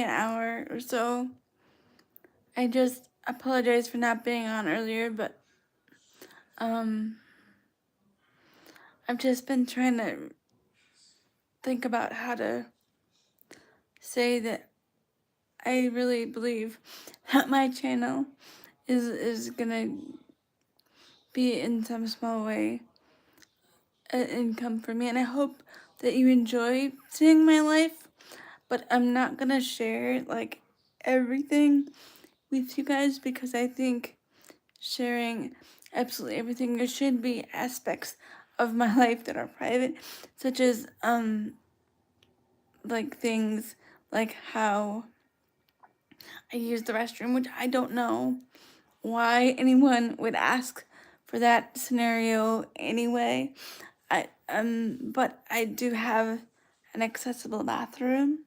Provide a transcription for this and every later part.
an hour or so. I just apologize for not being on earlier, but I've just been trying to think about how to say that I really believe that my channel is gonna be in some small way an income for me, and I hope that you enjoy seeing my life, but I'm not gonna share like everything with you guys because I think sharing absolutely everything, there should be aspects of my life that are private, such as like things like how I use the restroom, which I don't know why anyone would ask for that scenario anyway. But I do have an accessible bathroom,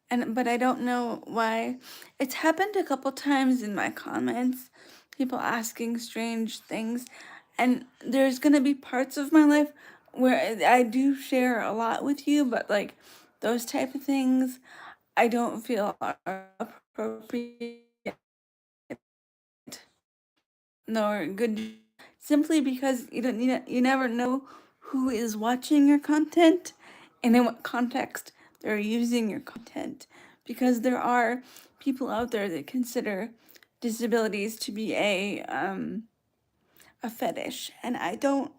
but I don't know why. It's happened a couple times in my comments, people asking strange things, and there's gonna be parts of my life where I do share a lot with you, but like those type of things I don't feel are appropriate nor good, simply because you never know who is watching your content and in what context they're using your content, because there are people out there that consider disabilities to be a fetish, and I don't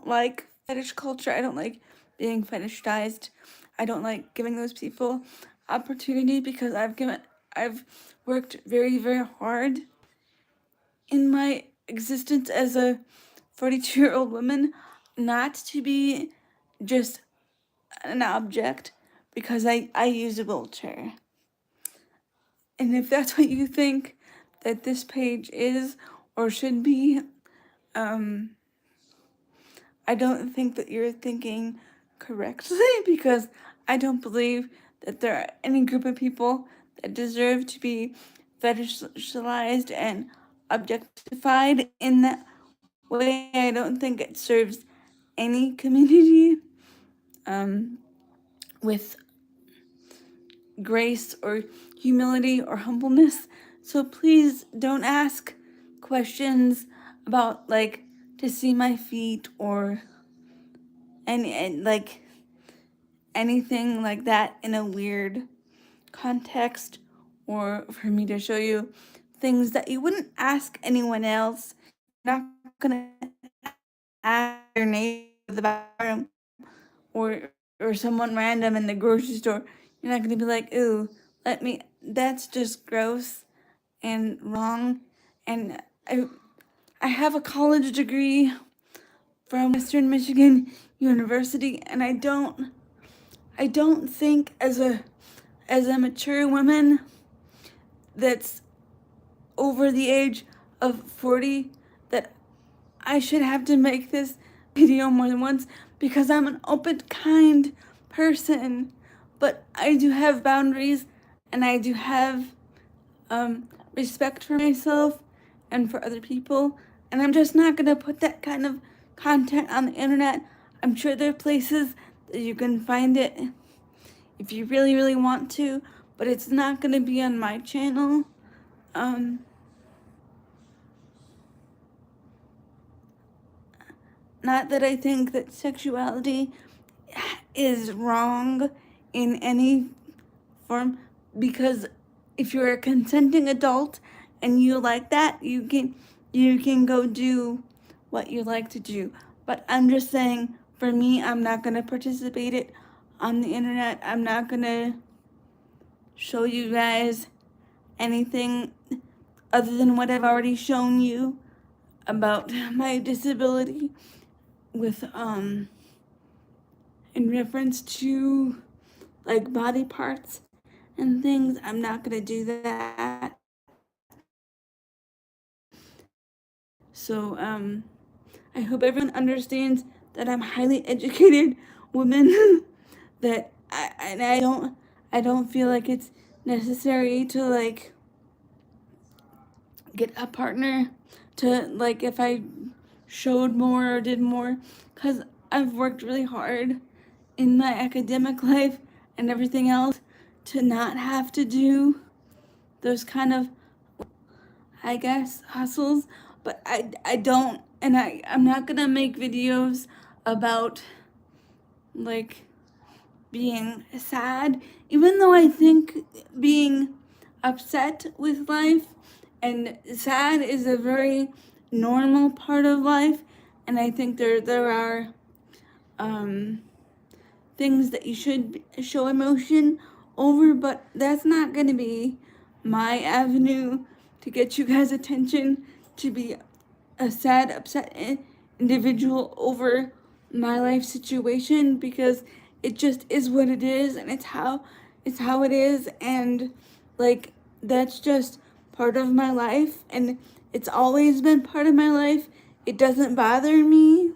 like fetish culture. I don't like being fetishized. I don't like giving those people opportunity because I've worked very, very hard in my existence as a 42-year-old woman not to be just an object because I use a wheelchair. And if that's what you think that this page is or should be, I don't think that you're thinking correctly, because I don't believe that there are any group of people that deserve to be fetishized and objectified in that way. I don't think it serves any community with grace or humility or humbleness. So please don't ask questions about like to see my feet or like anything like that in a weird context, or for me to show you things that you wouldn't ask anyone else. You're not gonna ask your neighbor in the bathroom or someone random in the grocery store. You're not gonna be like, ooh, that's just gross and wrong. And I have a college degree from Western Michigan University, and I don't think as a mature woman that's over the age of 40 that I should have to make this video more than once, because I'm an open, kind person, but I do have boundaries, and I do have respect for myself and for other people, and I'm just not gonna put that kind of content on the internet. I'm sure there are places that you can find it if you really, really want to, but it's not gonna be on my channel. Not that I think that sexuality is wrong in any form, because if you're a consenting adult and you like that, you can go do what you like to do. But I'm just saying, for me, I'm not gonna participate it on the internet. I'm not gonna show you guys anything other than what I've already shown you about my disability with in reference to like body parts and things. I'm not gonna do that. So I hope everyone understands that I'm highly educated woman that I don't feel like it's necessary to like get a partner to like if I showed more or did more, because I've worked really hard in my academic life and everything else to not have to do those kind of, I guess, hustles, but I don't, and I'm not gonna make videos about like being sad, even though I think being upset with life and sad is a very normal part of life, and I think there are things that you should show emotion over, but that's not going to be my avenue to get you guys' attention, to be a sad, upset individual over my life situation, because it just is what it is, and it's how it is, and like that's just part of my life, and it's always been part of my life. It doesn't bother me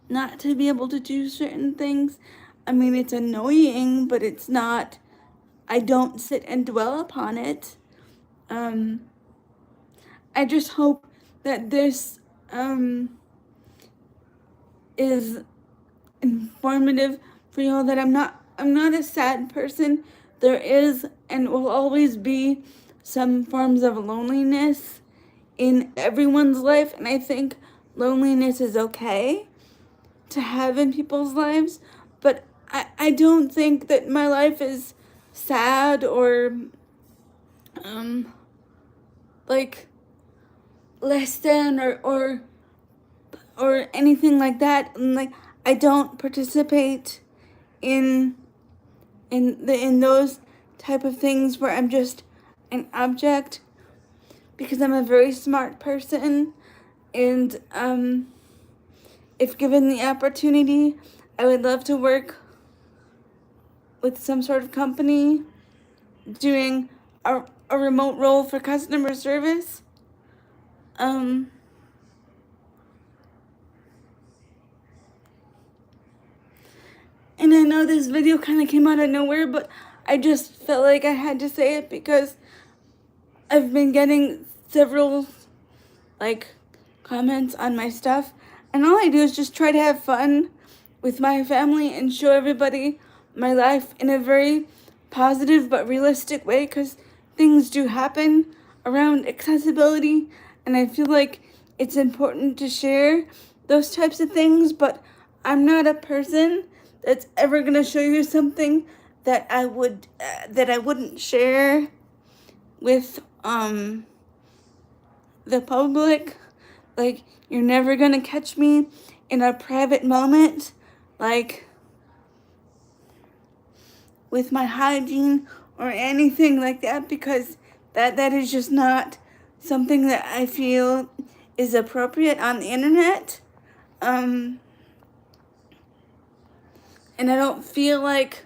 not to be able to do certain things. I mean, it's annoying, but it's not, I don't sit and dwell upon it. I just hope that this is informative for y'all, that I'm not a sad person. There is and will always be some forms of loneliness in everyone's life, and I think loneliness is okay to have in people's lives, but I don't think that my life is sad or like less than or anything like that. And like I don't participate in those type of things where I'm just an object, because I'm a very smart person, and if given the opportunity, I would love to work with some sort of company doing a remote role for customer service. And I know this video kind of came out of nowhere, but I just felt like I had to say it because I've been getting several like comments on my stuff, and all I do is just try to have fun with my family and show everybody my life in a very positive but realistic way, because things do happen around accessibility, and I feel like it's important to share those types of things. But I'm not a person that's ever gonna show you something that I wouldn't share with the public. Like, you're never gonna catch me in a private moment, like with my hygiene or anything like that, because that is just not something that I feel is appropriate on the internet. And I don't feel like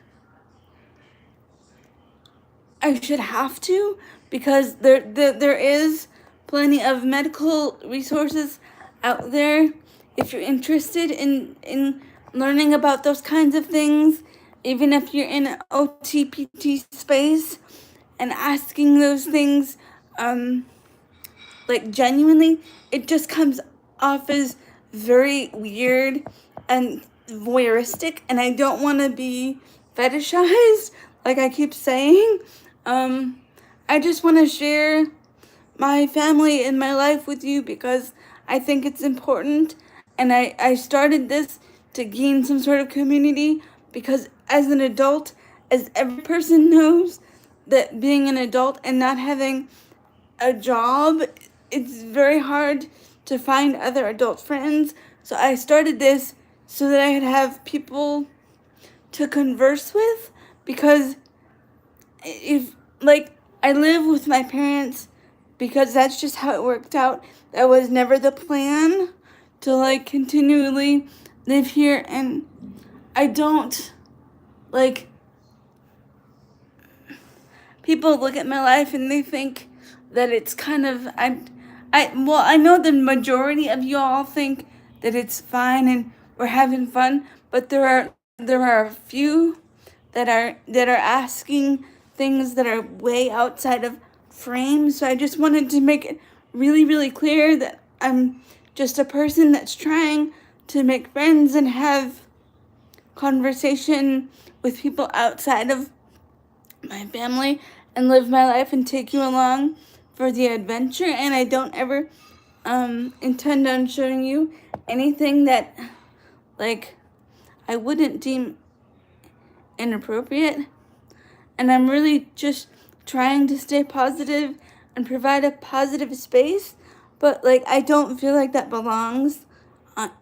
I should have to, because there is plenty of medical resources out there if you're interested in learning about those kinds of things, even if you're in an OTPT space and asking those things like genuinely. It just comes off as very weird and voyeuristic, and I don't want to be fetishized like I keep saying. I just want to share my family and my life with you because I think it's important, and I started this to gain some sort of community, because as an adult, as every person knows, that being an adult and not having a job, it's very hard to find other adult friends. So I started this so that I could have people to converse with, because if, like, I live with my parents because that's just how it worked out. That was never the plan, to like continually live here, and I don't, like, people look at my life and they think that it's kind of, I know the majority of you all think that it's fine and we're having fun, but there are a few that are asking things that are way outside of frame. So I just wanted to make it really, really clear that I'm just a person that's trying to make friends and have conversation with people outside of my family and live my life and take you along for the adventure. And I don't ever intend on showing you anything that like I wouldn't deem inappropriate. And I'm really just trying to stay positive and provide a positive space, but like I don't feel like that belongs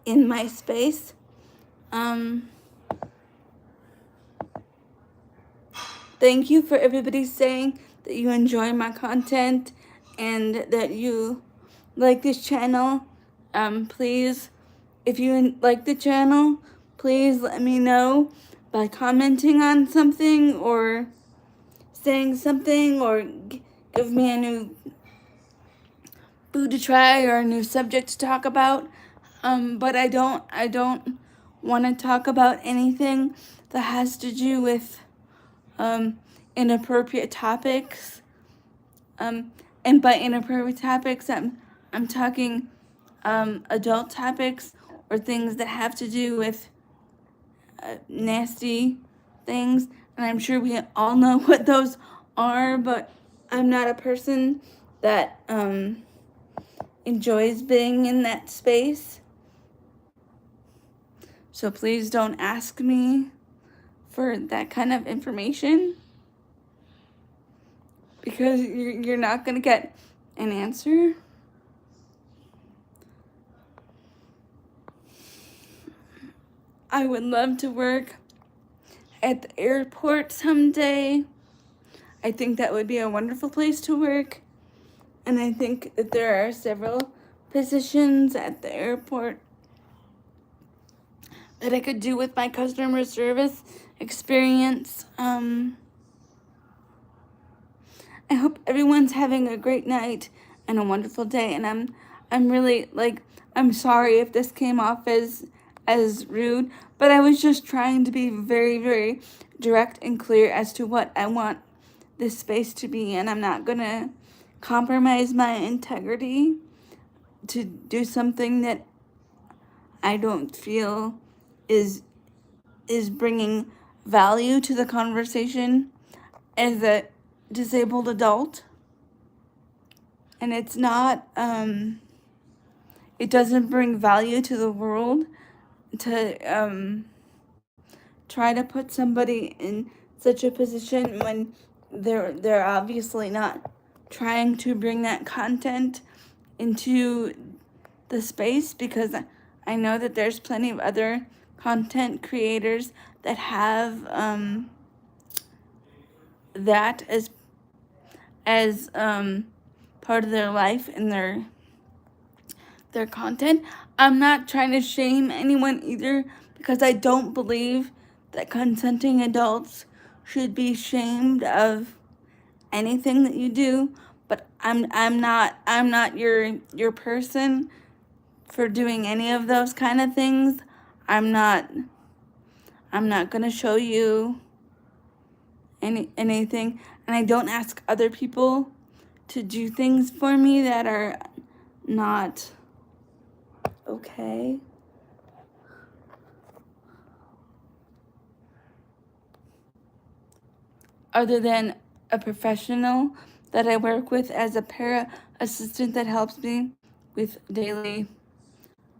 in my space. Thank you for everybody saying that you enjoy my content and that you like this channel. Please, if you like the channel, please let me know by commenting on something or saying something, or give me a new food to try or a new subject to talk about. But I don't want to talk about anything that has to do with inappropriate topics. And by inappropriate topics, I'm talking adult topics or things that have to do with nasty things. And I'm sure we all know what those are, but I'm not a person that enjoys being in that space. So please don't ask me for that kind of information, because you're not going to get an answer. I would love to work at the airport someday. I think that would be a wonderful place to work. And I think that there are several positions at the airport that I could do with my customer service experience. I hope everyone's having a great night and a wonderful day. And I'm really I'm sorry if this came off as rude, but I was just trying to be very, very direct and clear as to what I want this space to be, and I'm not gonna compromise my integrity to do something that I don't feel is bringing value to the conversation as a disabled adult. And it's not it doesn't bring value to the world to try to put somebody in such a position when they're obviously not trying to bring that content into the space, because I know that there's plenty of other content creators that have that as part of their life and their content. I'm not trying to shame anyone either, because I don't believe that consenting adults should be shamed of anything that you do. But I'm not your person for doing any of those kind of things. I'm not gonna show you anything, and I don't ask other people to do things for me that are not okay. Other than a professional that I work with as a para assistant that helps me with daily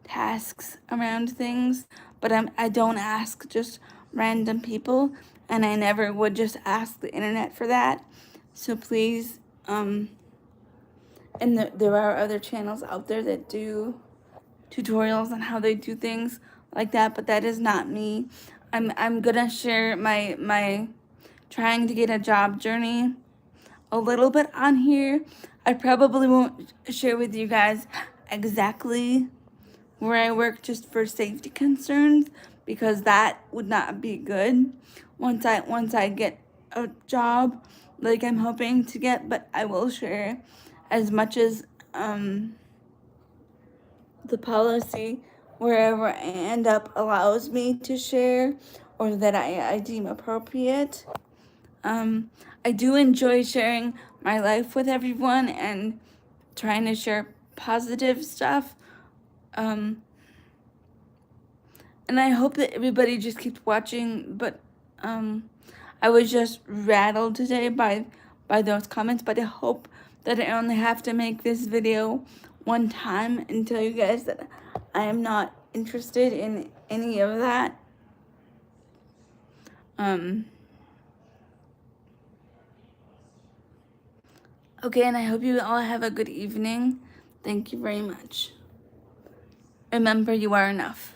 tasks around things, but I don't ask just random people, and I never would just ask the internet for that. So please, and there are other channels out there that do tutorials on how they do things like that, but that is not me. I'm gonna share my trying to get a job journey a little bit on here. I probably won't share with you guys exactly where I work, just for safety concerns, because that would not be good once I get a job like I'm hoping to get. But I will share as much as the policy wherever I end up allows me to share, or that I deem appropriate. I do enjoy sharing my life with everyone and trying to share positive stuff. And I hope that everybody just keeps watching, but I I was just rattled today by those comments, but I hope that I only have to make this video one time and tell you guys that I am not interested in any of that. Okay, and I hope you all have a good evening. Thank you very much. Remember, you are enough.